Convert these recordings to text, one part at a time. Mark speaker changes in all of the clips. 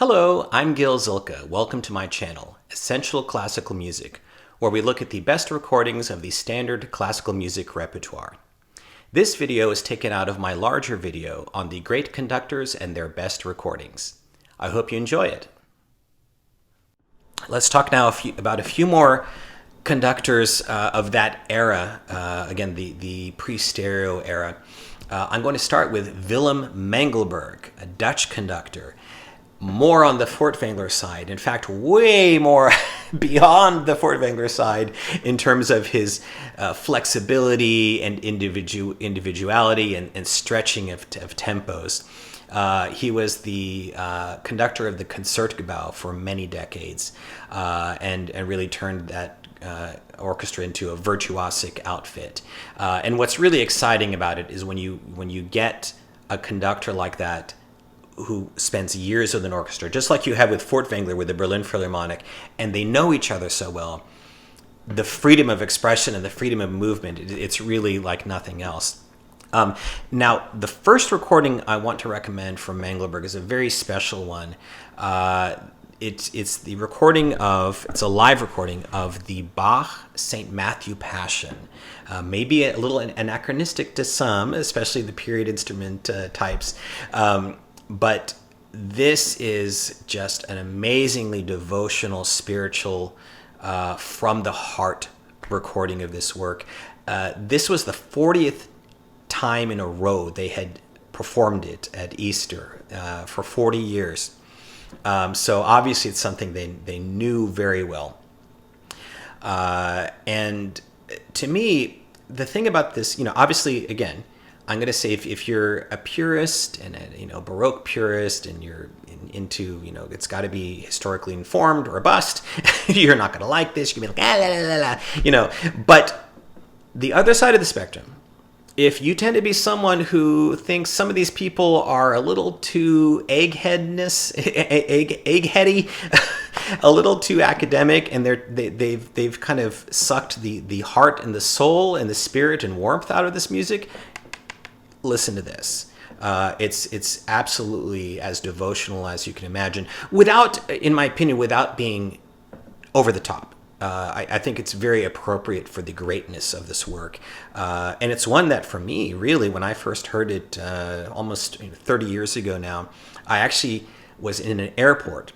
Speaker 1: Hello, I'm Gil Zilkha. Welcome to my channel, Essential Classical Music, where we look at the best recordings of the standard classical music repertoire. This video is taken out of my larger video on the great conductors and their best recordings. I hope you enjoy it. Let's talk now about a few more conductors of that era, again, the pre-stereo era. I'm going to start with Willem Mengelberg, a Dutch conductor. More on the Furtwängler side. In fact, way more beyond the Furtwängler side in terms of his flexibility and individuality and stretching of tempos. He was the conductor of the Concertgebouw for many decades and really turned that orchestra into a virtuosic outfit. And what's really exciting about it is when you get a conductor like that who spends years with an orchestra, just like you have with Furtwängler with the Berlin Philharmonic, and they know each other so well, the freedom of expression and the freedom of movement, it's really like nothing else. Now, the first recording I want to recommend from Mengelberg is a very special one. It's the recording it's a live recording of the Bach St. Matthew Passion. Maybe a little anachronistic to some, especially the period instrument types. But this is just an amazingly devotional, spiritual, from the heart recording of this work. This was the 40th time in a row they had performed it at Easter for 40 years. So obviously it's something they knew very well. And to me, the thing about this, obviously, again, I'm going to say if you're a purist and a Baroque purist and you're into, it's got to be historically informed or a bust, you're not going to like this. You're going to be like, la, la, la, But the other side of the spectrum, if you tend to be someone who thinks some of these people are a little too eggheady, a little too academic, and they've kind of sucked the heart and the soul and the spirit and warmth out of this music, listen to this. It's absolutely as devotional as you can imagine, in my opinion, without being over the top. I think it's very appropriate for the greatness of this work. And it's one that, for me, really, when I first heard it almost 30 years ago now, I actually was in an airport,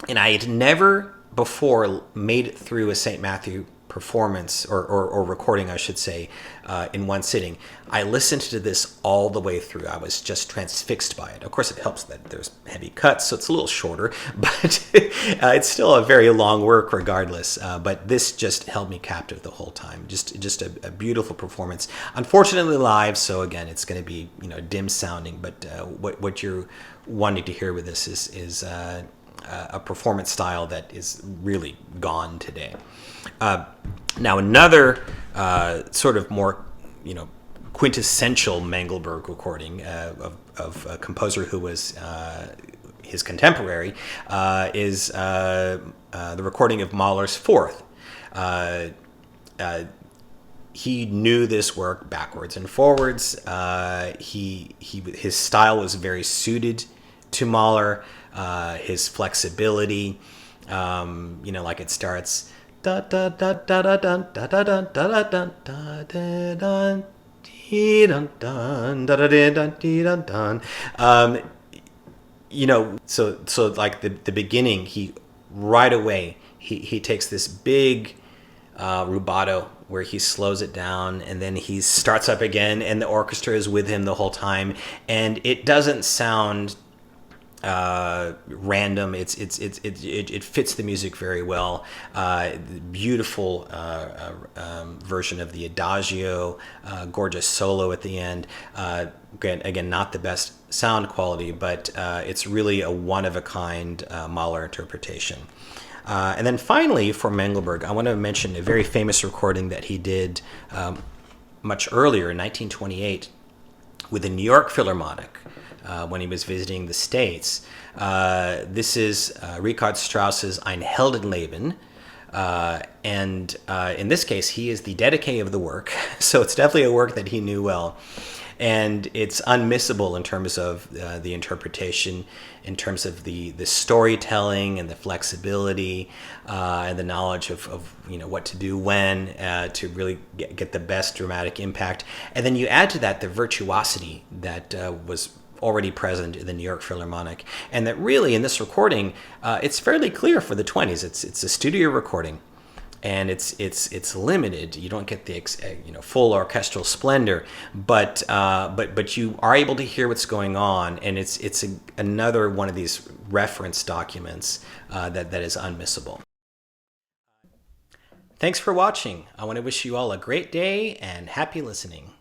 Speaker 1: and I had never before made it through a St. Matthew performance or recording, I should say, in one sitting. I listened to this all the way through. I was just transfixed by it. Of course, it helps that there's heavy cuts, so it's a little shorter, but it's still a very long work regardless. But this just held me captive the whole time. Just a beautiful performance. Unfortunately live, so again, it's going to be dim sounding. But what you're wanting to hear with this is a performance style that is really gone today. Now, another sort of more, quintessential Mengelberg recording of a composer who was his contemporary is the recording of Mahler's Fourth. He knew this work backwards and forwards. His style was very suited to Mahler. His flexibility, like it starts. Da da da da da da da da da da da da da da so like the beginning, he right away he takes this big rubato where he slows it down, and then he starts up again, and the orchestra is with him the whole time, and it doesn't sound random. It fits the music very well. Beautiful version of the Adagio, gorgeous solo at the end. Again, not the best sound quality, but it's really a one-of-a-kind Mahler interpretation. And then finally, for Mengelberg, I want to mention a very famous recording that he did much earlier in 1928 with the New York Philharmonic. When he was visiting the States. This is Richard Strauss's Ein Heldenleben, and in this case, he is the dedicee of the work, so it's definitely a work that he knew well. and it's unmissable in terms of the interpretation, in terms of the storytelling and the flexibility and the knowledge of what to do when to really get the best dramatic impact. And then you add to that the virtuosity that was already present in the New York Philharmonic, and that really in this recording, it's fairly clear for the 20s. It's a studio recording, and it's limited. You don't get the full orchestral splendor, but you are able to hear what's going on, and it's another one of these reference documents that is unmissable. Thanks for watching. I want to wish you all a great day and happy listening.